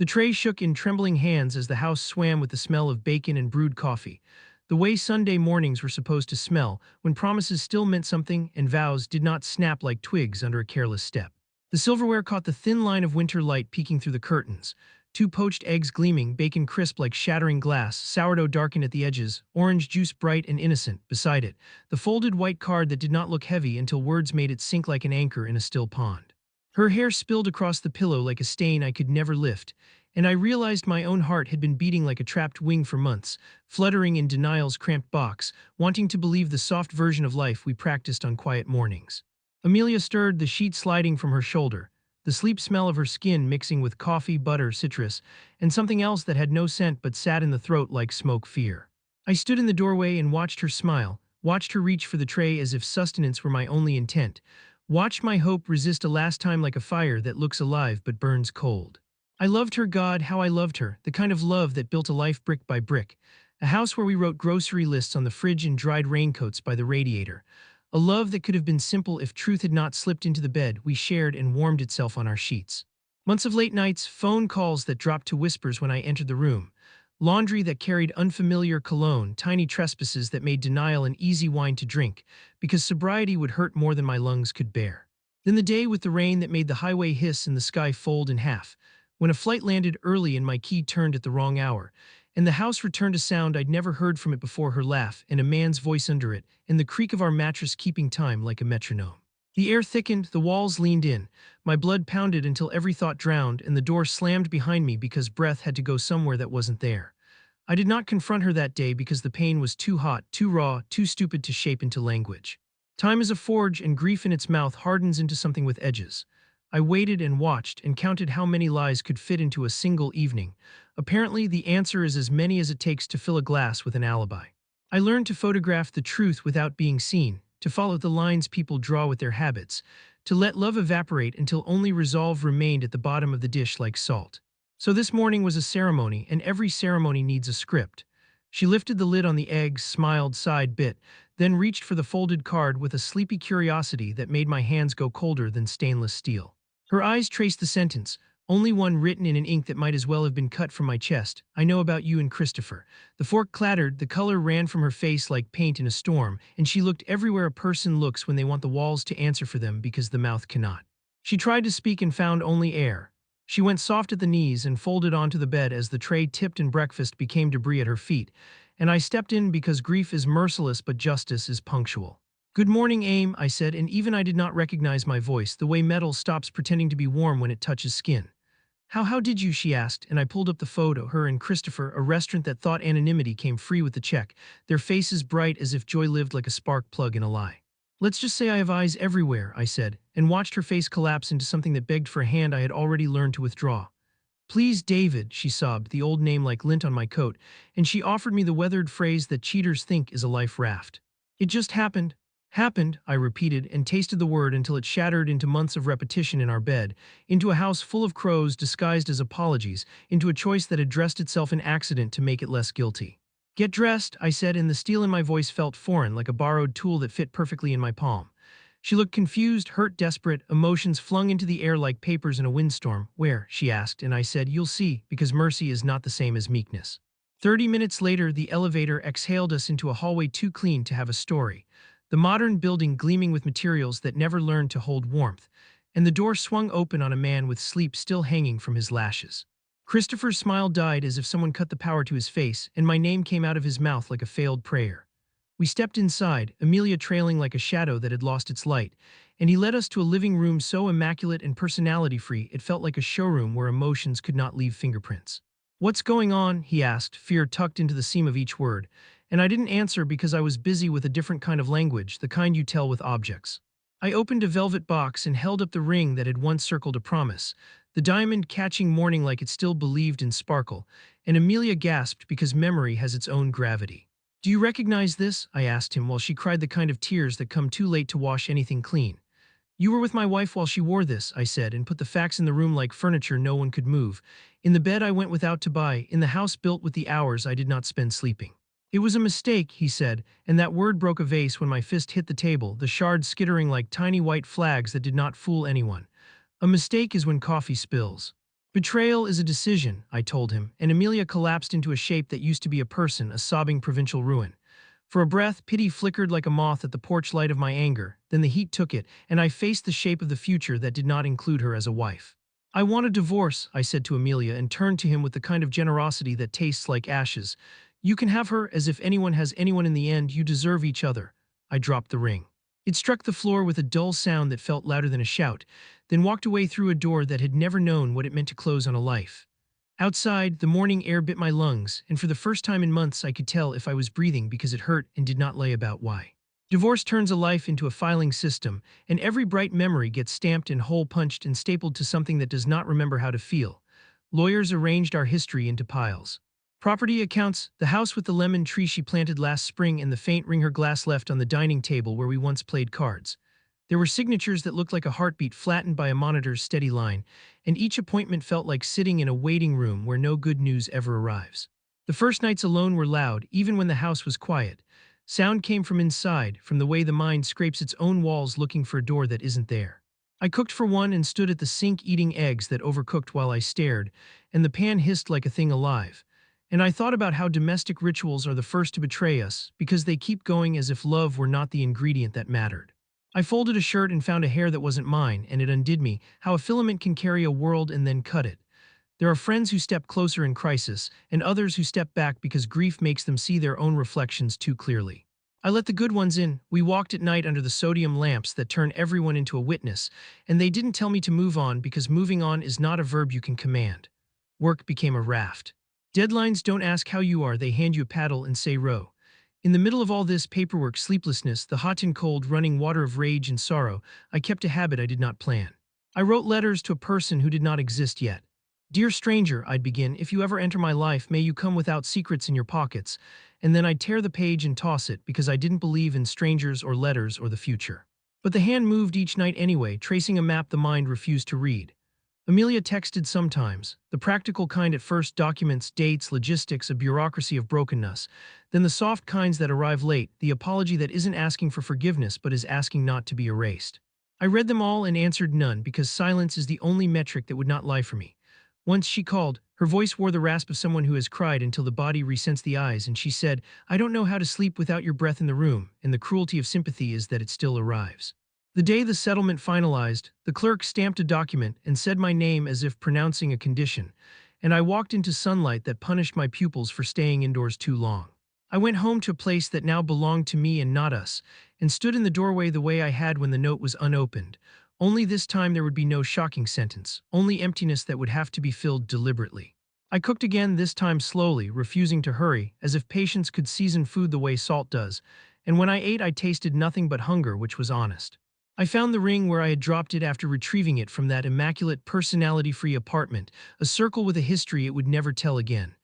The tray shook in trembling hands as the house swam with the smell of bacon and brewed coffee. The way Sunday mornings were supposed to smell, when promises still meant something and vows did not snap like twigs under a careless step. The silverware caught the thin line of winter light peeking through the curtains. Two poached eggs gleaming, bacon crisp like shattering glass, sourdough darkened at the edges, orange juice bright and innocent. Beside it, the folded white card that did not look heavy until words made it sink like an anchor in a still pond. Her hair spilled across the pillow like a stain I could never lift, and I realized my own heart had been beating like a trapped wing for months, fluttering in denial's cramped box, wanting to believe the soft version of life we practiced on quiet mornings. Amelia stirred, the sheet sliding from her shoulder, the sleep smell of her skin mixing with coffee, butter, citrus, and something else that had no scent but sat in the throat like smoke fear. I stood in the doorway and watched her smile, watched her reach for the tray as if sustenance were my only intent, watched my hope resist a last time like a fire that looks alive but burns cold. I loved her, God, how I loved her, the kind of love that built a life brick by brick, a house where we wrote grocery lists on the fridge and dried raincoats by the radiator, a love that could have been simple if truth had not slipped into the bed we shared and warmed itself on our sheets. Months of late nights, phone calls that dropped to whispers when I entered the room, laundry that carried unfamiliar cologne, tiny trespasses that made denial an easy wine to drink, because sobriety would hurt more than my lungs could bear. Then the day with the rain that made the highway hiss and the sky fold in half, when a flight landed early and my key turned at the wrong hour, and the house returned a sound I'd never heard from it before, her laugh and a man's voice under it, and the creak of our mattress keeping time like a metronome. The air thickened, the walls leaned in, my blood pounded until every thought drowned, and the door slammed behind me because breath had to go somewhere that wasn't there. I did not confront her that day because the pain was too hot, too raw, too stupid to shape into language. Time is a forge, and grief in its mouth hardens into something with edges. I waited and watched and counted how many lies could fit into a single evening. Apparently, the answer is as many as it takes to fill a glass with an alibi. I learned to photograph the truth without being seen, to follow the lines people draw with their habits, to let love evaporate until only resolve remained at the bottom of the dish like salt. So this morning was a ceremony, and every ceremony needs a script. She lifted the lid on the eggs, smiled, sighed, bit, then reached for the folded card with a sleepy curiosity that made my hands go colder than stainless steel. Her eyes traced the sentence, only one written in an ink that might as well have been cut from my chest. I know about you and Christopher. The fork clattered, the color ran from her face like paint in a storm, and she looked everywhere a person looks when they want the walls to answer for them because the mouth cannot. She tried to speak and found only air. She went soft at the knees and folded onto the bed as the tray tipped and breakfast became debris at her feet, and I stepped in because grief is merciless but justice is punctual. "Good morning, Aim," I said, and even I did not recognize my voice, the way metal stops pretending to be warm when it touches skin. How did you?" she asked, and I pulled up the photo, her and Christopher, a restaurant that thought anonymity came free with the check, their faces bright as if joy lived like a spark plug in a lie. "Let's just say I have eyes everywhere," I said, and watched her face collapse into something that begged for a hand I had already learned to withdraw. "Please, David," she sobbed, the old name like lint on my coat, and she offered me the weathered phrase that cheaters think is a life raft. "It just happened." "Happened," I repeated, and tasted the word until it shattered into months of repetition in our bed, into a house full of crows disguised as apologies, into a choice that had dressed itself in accident to make it less guilty. "Get dressed," I said, and the steel in my voice felt foreign, like a borrowed tool that fit perfectly in my palm. She looked confused, hurt, desperate, emotions flung into the air like papers in a windstorm. "Where?" she asked, and I said, "You'll see, because mercy is not the same as meekness." 30 minutes later, the elevator exhaled us into a hallway too clean to have a story, the modern building gleaming with materials that never learned to hold warmth, and the door swung open on a man with sleep still hanging from his lashes. Christopher's smile died as if someone cut the power to his face, and my name came out of his mouth like a failed prayer. We stepped inside, Amelia trailing like a shadow that had lost its light, and he led us to a living room so immaculate and personality-free it felt like a showroom where emotions could not leave fingerprints. "What's going on?" he asked, fear tucked into the seam of each word, and I didn't answer because I was busy with a different kind of language, the kind you tell with objects. I opened a velvet box and held up the ring that had once circled a promise, the diamond catching morning like it still believed in sparkle, and Amelia gasped because memory has its own gravity. "Do you recognize this?" I asked him while she cried the kind of tears that come too late to wash anything clean. "You were with my wife while she wore this," I said, and put the facts in the room like furniture no one could move. "In the bed I went without to buy, in the house built with the hours I did not spend sleeping." "It was a mistake," he said, and that word broke a vase when my fist hit the table, the shards skittering like tiny white flags that did not fool anyone. "A mistake is when coffee spills." Betrayal is a decision, I told him, and Amelia collapsed into a shape that used to be a person, a sobbing provincial ruin. For a breath, pity flickered like a moth at the porch light of my anger, then the heat took it, and I faced the shape of the future that did not include her as a wife. I want a divorce, I said to Amelia, and turned to him with the kind of generosity that tastes like ashes. You can have her, as if anyone has anyone. In the end, you deserve each other. I dropped the ring. It struck the floor with a dull sound that felt louder than a shout, then walked away through a door that had never known what it meant to close on a life. Outside, the morning air bit my lungs, and for the first time in months I could tell if I was breathing because it hurt and did not lay about why. Divorce turns a life into a filing system, and every bright memory gets stamped and hole-punched and stapled to something that does not remember how to feel. Lawyers arranged our history into piles. Property accounts, the house with the lemon tree she planted last spring and the faint ring her glass left on the dining table where we once played cards. There were signatures that looked like a heartbeat flattened by a monitor's steady line, and each appointment felt like sitting in a waiting room where no good news ever arrives. The first nights alone were loud, even when the house was quiet. Sound came from inside, from the way the mind scrapes its own walls looking for a door that isn't there. I cooked for one and stood at the sink eating eggs that overcooked while I stared, and the pan hissed like a thing alive. And I thought about how domestic rituals are the first to betray us, because they keep going as if love were not the ingredient that mattered. I folded a shirt and found a hair that wasn't mine, and it undid me, how a filament can carry a world and then cut it. There are friends who step closer in crisis, and others who step back because grief makes them see their own reflections too clearly. I let the good ones in. We walked at night under the sodium lamps that turn everyone into a witness, and they didn't tell me to move on because moving on is not a verb you can command. Work became a raft. Deadlines don't ask how you are, they hand you a paddle and say row. In the middle of all this paperwork, sleeplessness, the hot and cold running water of rage and sorrow, I kept a habit I did not plan. I wrote letters to a person who did not exist yet. Dear stranger, I'd begin, if you ever enter my life, may you come without secrets in your pockets, and then I'd tear the page and toss it because I didn't believe in strangers or letters or the future. But the hand moved each night anyway, tracing a map the mind refused to read. Amelia texted sometimes, the practical kind at first, documents, dates, logistics, a bureaucracy of brokenness, then the soft kinds that arrive late, the apology that isn't asking for forgiveness but is asking not to be erased. I read them all and answered none because silence is the only metric that would not lie for me. Once she called, her voice wore the rasp of someone who has cried until the body resents the eyes, and she said, I don't know how to sleep without your breath in the room, and the cruelty of sympathy is that it still arrives. The day the settlement finalized, the clerk stamped a document and said my name as if pronouncing a condition, and I walked into sunlight that punished my pupils for staying indoors too long. I went home to a place that now belonged to me and not us, and stood in the doorway the way I had when the note was unopened. Only this time there would be no shocking sentence, only emptiness that would have to be filled deliberately. I cooked again, this time slowly, refusing to hurry, as if patience could season food the way salt does, and when I ate I tasted nothing but hunger, which was honest. I found the ring where I had dropped it after retrieving it from that immaculate, personality-free apartment, a circle with a history it would never tell again.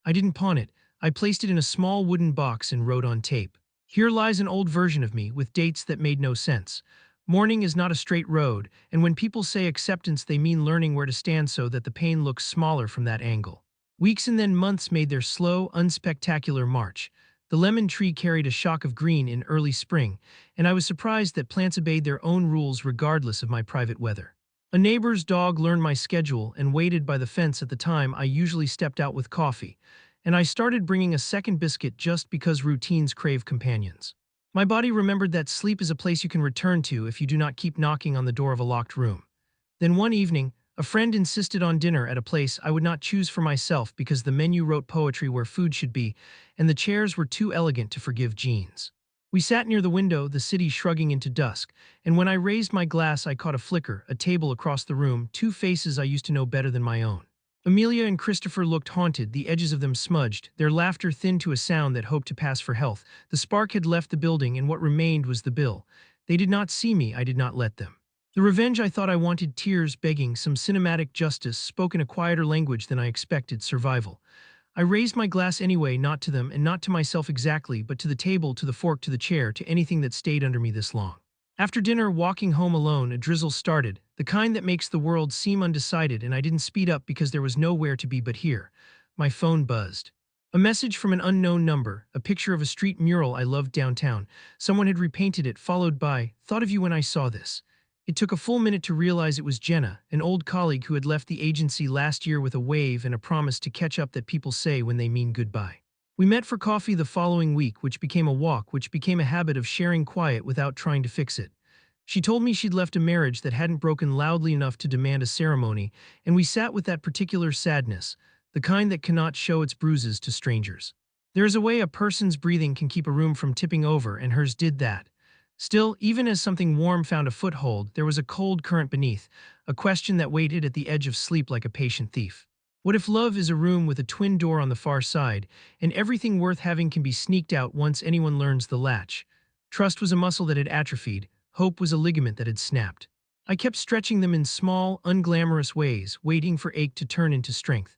I didn't pawn it. I placed it in a small wooden box and wrote on tape. Here lies an old version of me, with dates that made no sense. Mourning is not a straight road, and when people say acceptance they mean learning where to stand so that the pain looks smaller from that angle. Weeks and then months made their slow, unspectacular march. The lemon tree carried a shock of green in early spring, and I was surprised that plants obeyed their own rules regardless of my private weather. A neighbor's dog learned my schedule and waited by the fence at the time I usually stepped out with coffee, and I started bringing a second biscuit just because routines crave companions. My body remembered that sleep is a place you can return to if you do not keep knocking on the door of a locked room. Then one evening, a friend insisted on dinner at a place I would not choose for myself because the menu wrote poetry where food should be, and the chairs were too elegant to forgive jeans. We sat near the window, the city shrugging into dusk, and when I raised my glass I caught a flicker, a table across the room, two faces I used to know better than my own. Amelia and Christopher looked haunted, the edges of them smudged, their laughter thin to a sound that hoped to pass for health. The spark had left the building and what remained was the bill. They did not see me, I did not let them. The revenge I thought I wanted, tears, begging, some cinematic justice, spoke in a quieter language than I expected, survival. I raised my glass anyway, not to them and not to myself exactly, but to the table, to the fork, to the chair, to anything that stayed under me this long. After dinner, walking home alone, a drizzle started, the kind that makes the world seem undecided, and I didn't speed up because there was nowhere to be but here. My phone buzzed. A message from an unknown number, a picture of a street mural I loved downtown. Someone had repainted it, followed by, thought of you when I saw this. It took a full minute to realize it was Jenna, an old colleague who had left the agency last year with a wave and a promise to catch up that people say when they mean goodbye. We met for coffee the following week, which became a walk, which became a habit of sharing quiet without trying to fix it. She told me she'd left a marriage that hadn't broken loudly enough to demand a ceremony, and we sat with that particular sadness, the kind that cannot show its bruises to strangers. There is a way a person's breathing can keep a room from tipping over, and hers did that. Still, even as something warm found a foothold, there was a cold current beneath, a question that waited at the edge of sleep like a patient thief. What if love is a room with a twin door on the far side, and everything worth having can be sneaked out once anyone learns the latch? Trust was a muscle that had atrophied, hope was a ligament that had snapped. I kept stretching them in small, unglamorous ways, waiting for ache to turn into strength.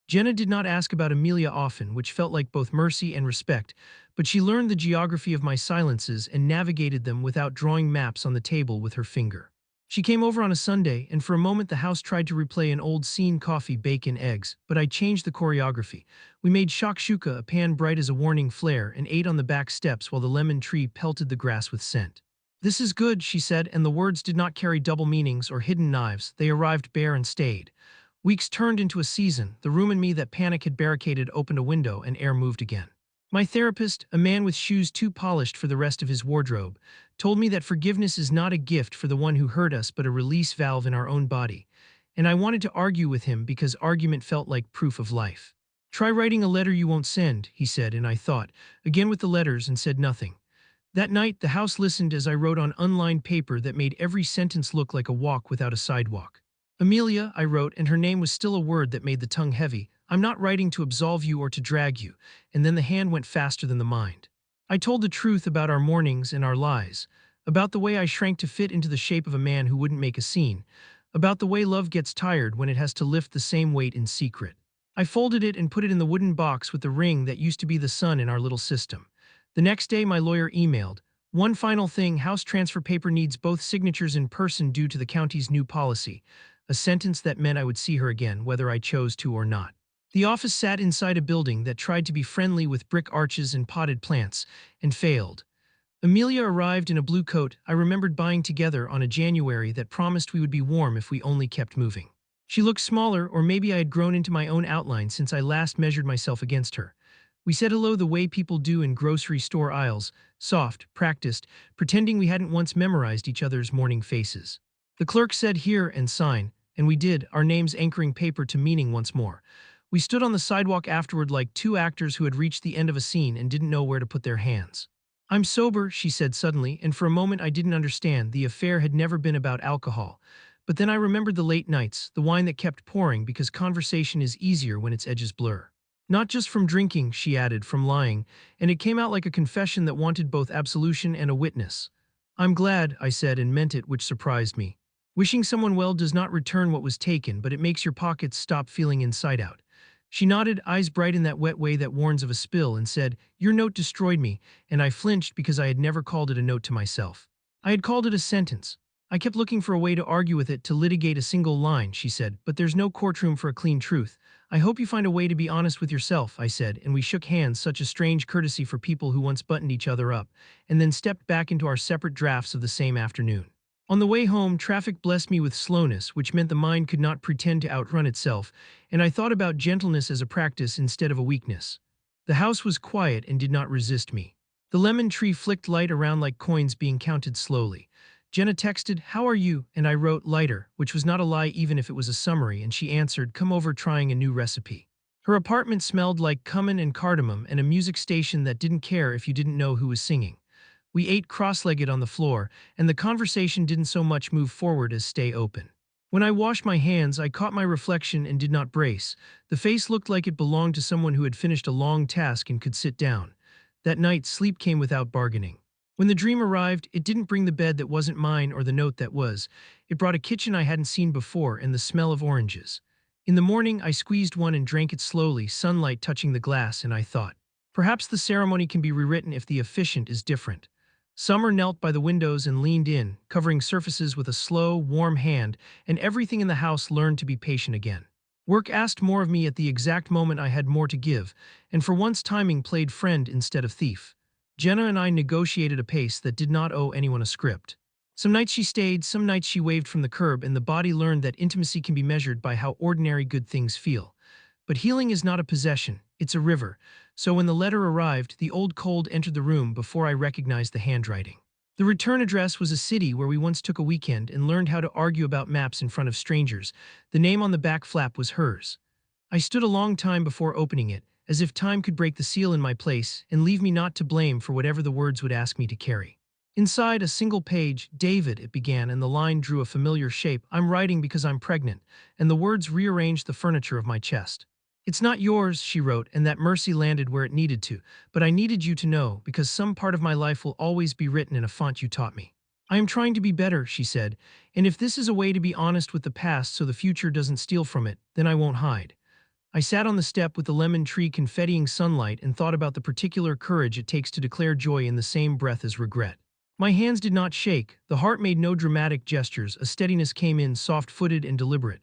Jenna did not ask about Amelia often, which felt like both mercy and respect, but she learned the geography of my silences and navigated them without drawing maps on the table with her finger. She came over on a Sunday, and for a moment the house tried to replay an old scene: coffee, bacon, eggs, but I changed the choreography. We made shakshuka, a pan bright as a warning flare, and ate on the back steps while the lemon tree pelted the grass with scent. "This is good," she said, and the words did not carry double meanings or hidden knives. They arrived bare and stayed. Weeks turned into a season. The room in me that panic had barricaded opened a window, and air moved again. My therapist, a man with shoes too polished for the rest of his wardrobe, told me that forgiveness is not a gift for the one who hurt us but a release valve in our own body. And I wanted to argue with him because argument felt like proof of life. "Try writing a letter you won't send," he said, and I thought, again with the letters, and said nothing. That night, the house listened as I wrote on unlined paper that made every sentence look like a walk without a sidewalk. "Amelia," I wrote, and her name was still a word that made the tongue heavy. "I'm not writing to absolve you or to drag you." And then the hand went faster than the mind. I told the truth about our mornings and our lies, about the way I shrank to fit into the shape of a man who wouldn't make a scene, about the way love gets tired when it has to lift the same weight in secret. I folded it and put it in the wooden box with the ring that used to be the sun in our little system. The next day, my lawyer emailed, "One final thing: house transfer paper needs both signatures in person due to the county's new policy." A sentence that meant I would see her again, whether I chose to or not. The office sat inside a building that tried to be friendly with brick arches and potted plants, and failed. Amelia arrived in a blue coat I remembered buying together on a January that promised we would be warm if we only kept moving. She looked smaller, or maybe I had grown into my own outline since I last measured myself against her. We said hello the way people do in grocery store aisles, soft, practiced, pretending we hadn't once memorized each other's morning faces. The clerk said "here" and "sign," and we did, our names anchoring paper to meaning once more. We stood on the sidewalk afterward like two actors who had reached the end of a scene and didn't know where to put their hands. "I'm sober," she said suddenly, and for a moment I didn't understand. The affair had never been about alcohol. But then I remembered the late nights, the wine that kept pouring because conversation is easier when its edges blur. "Not just from drinking," she added, "from lying," and it came out like a confession that wanted both absolution and a witness. "I'm glad," I said, and meant it, which surprised me. Wishing someone well does not return what was taken, but it makes your pockets stop feeling inside out. She nodded, eyes bright in that wet way that warns of a spill, and said, "Your note destroyed me," and I flinched because I had never called it a note to myself. I had called it a sentence. "I kept looking for a way to argue with it, to litigate a single line," she said, "but there's no courtroom for a clean truth. I hope you find a way to be honest with yourself," I said, and we shook hands, such a strange courtesy for people who once buttoned each other up, and then stepped back into our separate drafts of the same afternoon. On the way home, traffic blessed me with slowness, which meant the mind could not pretend to outrun itself, and I thought about gentleness as a practice instead of a weakness. The house was quiet and did not resist me. The lemon tree flicked light around like coins being counted slowly. Jenna texted, "How are you?" and I wrote, "Lighter," which was not a lie even if it was a summary, and she answered, "Come over, trying a new recipe." Her apartment smelled like cumin and cardamom and a music station that didn't care if you didn't know who was singing. We ate cross-legged on the floor, and the conversation didn't so much move forward as stay open. When I washed my hands, I caught my reflection and did not brace. The face looked like it belonged to someone who had finished a long task and could sit down. That night, sleep came without bargaining. When the dream arrived, it didn't bring the bed that wasn't mine or the note that was. It brought a kitchen I hadn't seen before and the smell of oranges. In the morning, I squeezed one and drank it slowly, sunlight touching the glass, and I thought, perhaps the ceremony can be rewritten if the officiant is different. Summer knelt by the windows and leaned in, covering surfaces with a slow, warm hand, and everything in the house learned to be patient again. Work asked more of me at the exact moment I had more to give, and for once timing played friend instead of thief. Jenna and I negotiated a pace that did not owe anyone a script. Some nights she stayed, some nights she waved from the curb, and the body learned that intimacy can be measured by how ordinary good things feel. But healing is not a possession, it's a river. So when the letter arrived, the old cold entered the room before I recognized the handwriting. The return address was a city where we once took a weekend and learned how to argue about maps in front of strangers. The name on the back flap was hers. I stood a long time before opening it, as if time could break the seal in my place and leave me not to blame for whatever the words would ask me to carry. Inside a single page, David, it began, and the line drew a familiar shape. I'm writing because I'm pregnant, and the words rearranged the furniture of my chest. It's not yours, she wrote, and that mercy landed where it needed to, but I needed you to know, because some part of my life will always be written in a font you taught me. I am trying to be better, she said, and if this is a way to be honest with the past so the future doesn't steal from it, then I won't hide. I sat on the step with the lemon tree confettiing sunlight and thought about the particular courage it takes to declare joy in the same breath as regret. My hands did not shake, the heart made no dramatic gestures, a steadiness came in soft-footed and deliberate.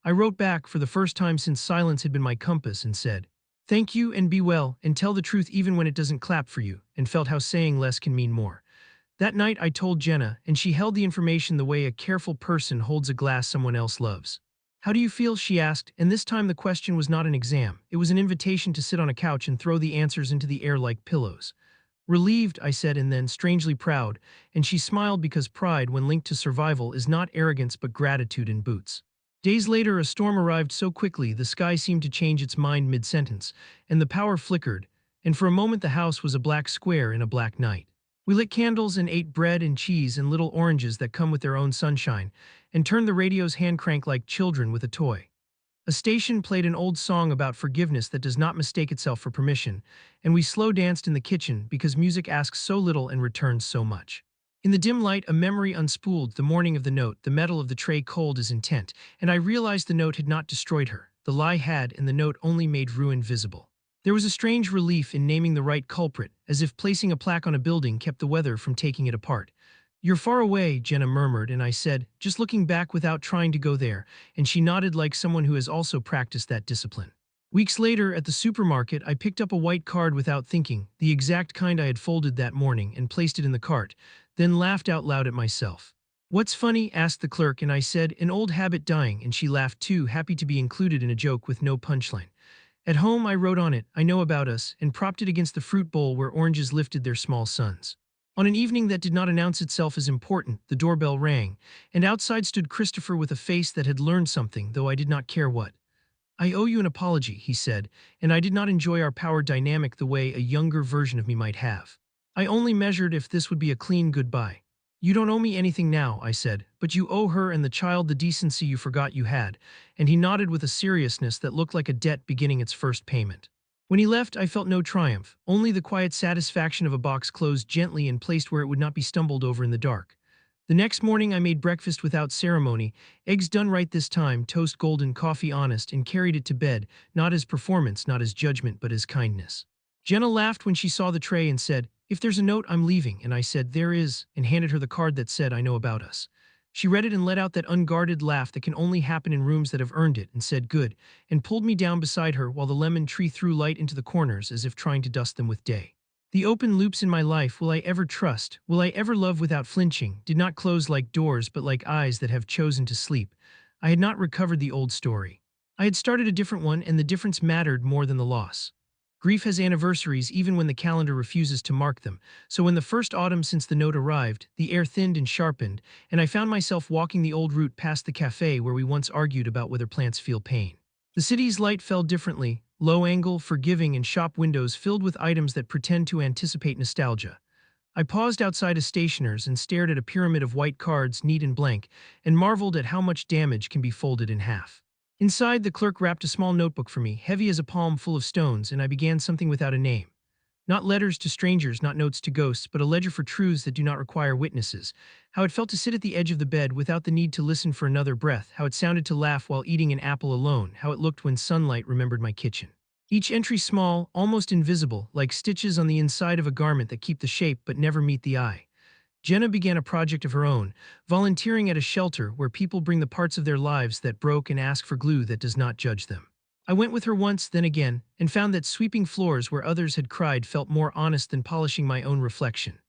I wrote back for the first time since silence had been my compass and said, "Thank you and be well, and tell the truth even when it doesn't clap for you," and felt how saying less can mean more. That night I told Jenna, and she held the information the way a careful person holds a glass someone else loves. "How do you feel?" she asked, and this time the question was not an exam, it was an invitation to sit on a couch and throw the answers into the air like pillows. "Relieved," I said, and then strangely proud, and she smiled because pride, when linked to survival, is not arrogance but gratitude in boots. Days later, a storm arrived so quickly the sky seemed to change its mind mid-sentence, and the power flickered, and for a moment the house was a black square in a black night. We lit candles and ate bread and cheese and little oranges that come with their own sunshine, and turned the radio's hand crank like children with a toy. A station played an old song about forgiveness that does not mistake itself for permission, and we slow danced in the kitchen because music asks so little and returns so much. In the dim light, a memory unspooled, the morning of the note, the metal of the tray cold as intent, and I realized the note had not destroyed her. The lie had, and the note only made ruin visible. There was a strange relief in naming the right culprit, as if placing a plaque on a building kept the weather from taking it apart. "You're far away," Jenna murmured, and I said, just looking back without trying to go there, and she nodded like someone who has also practiced that discipline. Weeks later, at the supermarket, I picked up a white card without thinking, the exact kind I had folded that morning, and placed it in the cart, then laughed out loud at myself. "What's funny?" asked the clerk, and I said, "An old habit dying," and she laughed too, happy to be included in a joke with no punchline. At home, I wrote on it, "I know about us," and propped it against the fruit bowl where oranges lifted their small suns. On an evening that did not announce itself as important, the doorbell rang, and outside stood Christopher with a face that had learned something, though I did not care what. "I owe you an apology," he said, and I did not enjoy our power dynamic the way a younger version of me might have. I only measured if this would be a clean goodbye. "You don't owe me anything now," I said, "but you owe her and the child the decency you forgot you had," and he nodded with a seriousness that looked like a debt beginning its first payment. When he left, I felt no triumph, only the quiet satisfaction of a box closed gently and placed where it would not be stumbled over in the dark. The next morning I made breakfast without ceremony, eggs done right this time, toast golden, coffee honest, and carried it to bed, not as performance, not as judgment, but as kindness. Jenna laughed when she saw the tray and said, "If there's a note, I'm leaving," and I said, "There is," and handed her the card that said, "I know about us." She read it and let out that unguarded laugh that can only happen in rooms that have earned it, and said, "Good," and pulled me down beside her while the lemon tree threw light into the corners as if trying to dust them with day. The open loops in my life, will I ever trust, will I ever love without flinching, did not close like doors but like eyes that have chosen to sleep. I had not recovered the old story. I had started a different one, and the difference mattered more than the loss. Grief has anniversaries even when the calendar refuses to mark them, so in the first autumn since the note arrived, the air thinned and sharpened, and I found myself walking the old route past the cafe where we once argued about whether plants feel pain. The city's light fell differently, low angle, forgiving, and shop windows filled with items that pretend to anticipate nostalgia. I paused outside a stationer's and stared at a pyramid of white cards, neat and blank, and marveled at how much damage can be folded in half. Inside, the clerk wrapped a small notebook for me, heavy as a palm full of stones, and I began something without a name. Not letters to strangers, not notes to ghosts, but a ledger for truths that do not require witnesses. How it felt to sit at the edge of the bed without the need to listen for another breath, how it sounded to laugh while eating an apple alone, how it looked when sunlight remembered my kitchen. Each entry small, almost invisible, like stitches on the inside of a garment that keep the shape but never meet the eye. Jenna began a project of her own, volunteering at a shelter where people bring the parts of their lives that broke and ask for glue that does not judge them. I went with her once, then again, and found that sweeping floors where others had cried felt more honest than polishing my own reflection.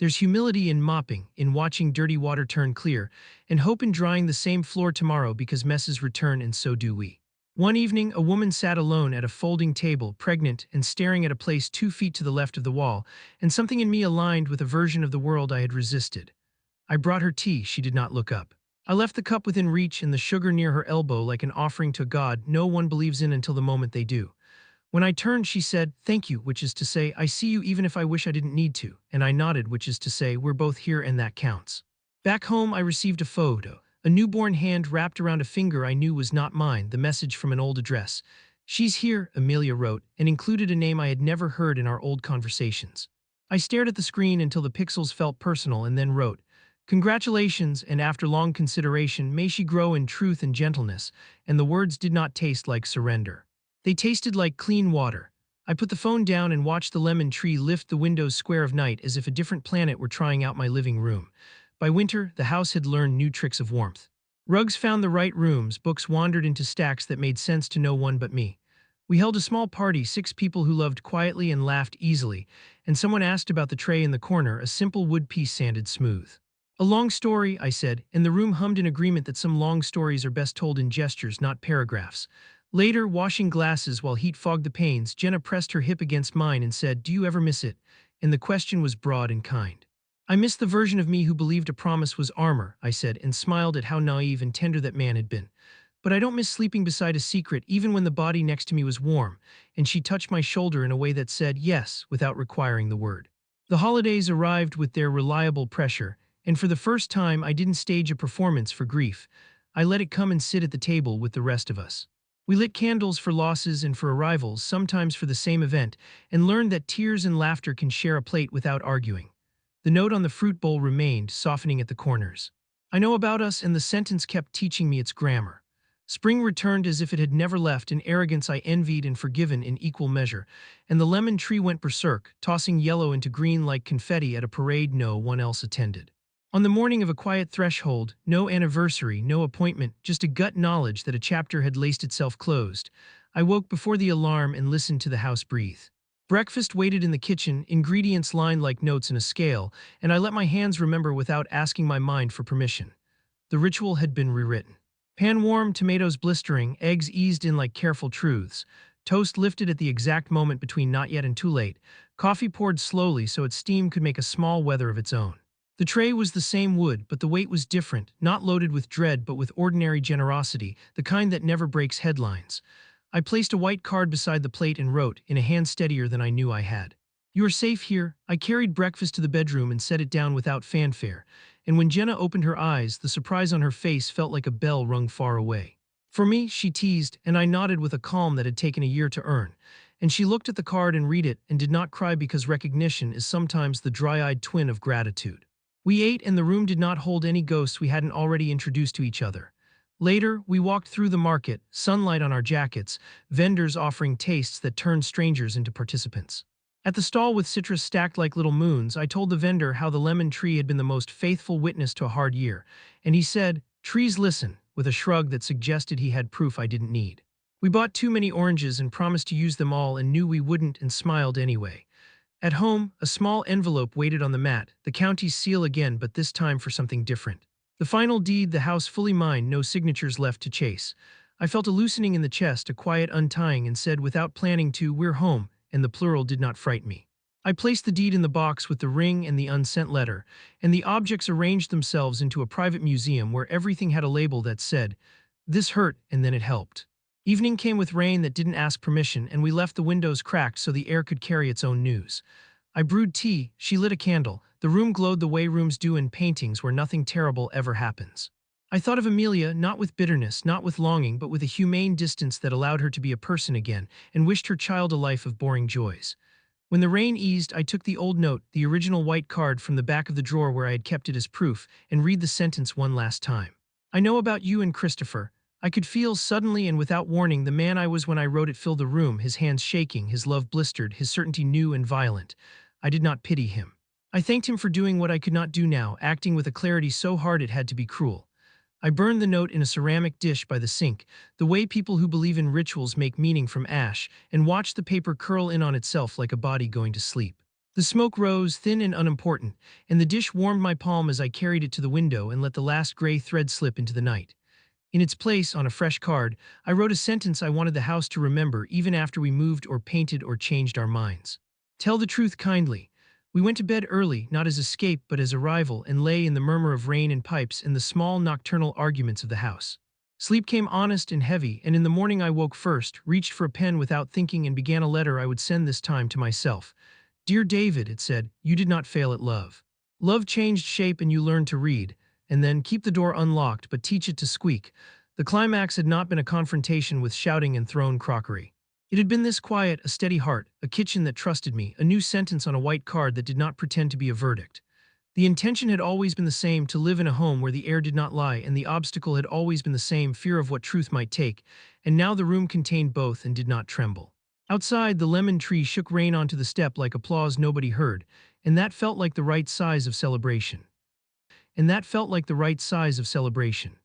There's humility in mopping, in watching dirty water turn clear, and hope in drying the same floor tomorrow because messes return and so do we. One evening, a woman sat alone at a folding table, pregnant and staring at a place 2 feet to the left of the wall, and something in me aligned with a version of the world I had resisted. I brought her tea. She did not look up. I left the cup within reach and the sugar near her elbow like an offering to a God no one believes in until the moment they do. When I turned, she said, "Thank you," which is to say, "I see you even if I wish I didn't need to," and I nodded, which is to say, "We're both here and that counts." Back home, I received a photo, a newborn hand wrapped around a finger I knew was not mine, the message from an old address. "She's here," Amelia wrote, and included a name I had never heard in our old conversations. I stared at the screen until the pixels felt personal and then wrote, "Congratulations, and after long consideration, may she grow in truth and gentleness," and the words did not taste like surrender. They tasted like clean water. I put the phone down and watched the lemon tree lift the window's square of night as if a different planet were trying out my living room. By winter, the house had learned new tricks of warmth. Rugs found the right rooms, books wandered into stacks that made sense to no one but me. We held a small party, 6 people who loved quietly and laughed easily, and someone asked about the tray in the corner, a simple wood piece sanded smooth. "A long story," I said, and the room hummed in agreement that some long stories are best told in gestures, not paragraphs. Later, washing glasses while heat fogged the panes, Jenna pressed her hip against mine and said, "Do you ever miss it?" And the question was broad and kind. "I miss the version of me who believed a promise was armor," I said, and smiled at how naive and tender that man had been. "But I don't miss sleeping beside a secret, even when the body next to me was warm," and she touched my shoulder in a way that said yes without requiring the word. The holidays arrived with their reliable pressure, and for the first time I didn't stage a performance for grief. I let it come and sit at the table with the rest of us. We lit candles for losses and for arrivals, sometimes for the same event, and learned that tears and laughter can share a plate without arguing. The note on the fruit bowl remained, softening at the corners. "I know about us," and the sentence kept teaching me its grammar. Spring returned as if it had never left, an arrogance I envied and forgiven in equal measure, and the lemon tree went berserk, tossing yellow into green like confetti at a parade no one else attended. On the morning of a quiet threshold, no anniversary, no appointment, just a gut knowledge that a chapter had laced itself closed, I woke before the alarm and listened to the house breathe. Breakfast waited in the kitchen, ingredients lined like notes in a scale, and I let my hands remember without asking my mind for permission. The ritual had been rewritten. Pan warm, tomatoes blistering, eggs eased in like careful truths, toast lifted at the exact moment between not yet and too late, coffee poured slowly so its steam could make a small weather of its own. The tray was the same wood, but the weight was different, not loaded with dread but with ordinary generosity, the kind that never breaks headlines. I placed a white card beside the plate and wrote, in a hand steadier than I knew I had, "You are safe here." I carried breakfast to the bedroom and set it down without fanfare, and when Jenna opened her eyes, the surprise on her face felt like a bell rung far away. "For me," she teased, and I nodded with a calm that had taken a year to earn. And she looked at the card and read it, and did not cry because recognition is sometimes the dry-eyed twin of gratitude. We ate, and the room did not hold any ghosts we hadn't already introduced to each other. Later, we walked through the market, sunlight on our jackets, vendors offering tastes that turned strangers into participants. At the stall with citrus stacked like little moons, I told the vendor how the lemon tree had been the most faithful witness to a hard year, and he said, "Trees listen," with a shrug that suggested he had proof I didn't need. We bought too many oranges and promised to use them all and knew we wouldn't and smiled anyway. At home, a small envelope waited on the mat, the county's seal again, but this time for something different. The final deed, the house fully mine, no signatures left to chase. I felt a loosening in the chest, a quiet untying, and said without planning to, "We're home," and the plural did not frighten me. I placed the deed in the box with the ring and the unsent letter, and the objects arranged themselves into a private museum where everything had a label that said, "This hurt, and then it helped." Evening came with rain that didn't ask permission, and we left the windows cracked so the air could carry its own news. I brewed tea, she lit a candle, the room glowed the way rooms do in paintings where nothing terrible ever happens. I thought of Amelia, not with bitterness, not with longing, but with a humane distance that allowed her to be a person again, and wished her child a life of boring joys. When the rain eased, I took the old note, the original white card from the back of the drawer where I had kept it as proof, and read the sentence one last time. "I know about you and Christopher." I could feel, suddenly and without warning, the man I was when I wrote it fill the room, his hands shaking, his love blistered, his certainty new and violent. I did not pity him. I thanked him for doing what I could not do now, acting with a clarity so hard it had to be cruel. I burned the note in a ceramic dish by the sink, the way people who believe in rituals make meaning from ash, and watched the paper curl in on itself like a body going to sleep. The smoke rose, thin and unimportant, and the dish warmed my palm as I carried it to the window and let the last gray thread slip into the night. In its place, on a fresh card, I wrote a sentence I wanted the house to remember even after we moved or painted or changed our minds. Tell the truth kindly. We went to bed early, not as escape but as arrival, and lay in the murmur of rain and pipes and the small nocturnal arguments of the house. Sleep came honest and heavy, and in the morning I woke first, reached for a pen without thinking, and began a letter I would send this time to myself. Dear David, it said, you did not fail at love. Love changed shape and you learned to read, and then keep the door unlocked but teach it to squeak. The climax had not been a confrontation with shouting and thrown crockery. It had been this quiet, a steady heart, a kitchen that trusted me, a new sentence on a white card that did not pretend to be a verdict. The intention had always been the same, to live in a home where the air did not lie, and the obstacle had always been the same, fear of what truth might take, and now the room contained both and did not tremble. Outside, the lemon tree shook rain onto the step like applause nobody heard, and that felt like the right size of celebration.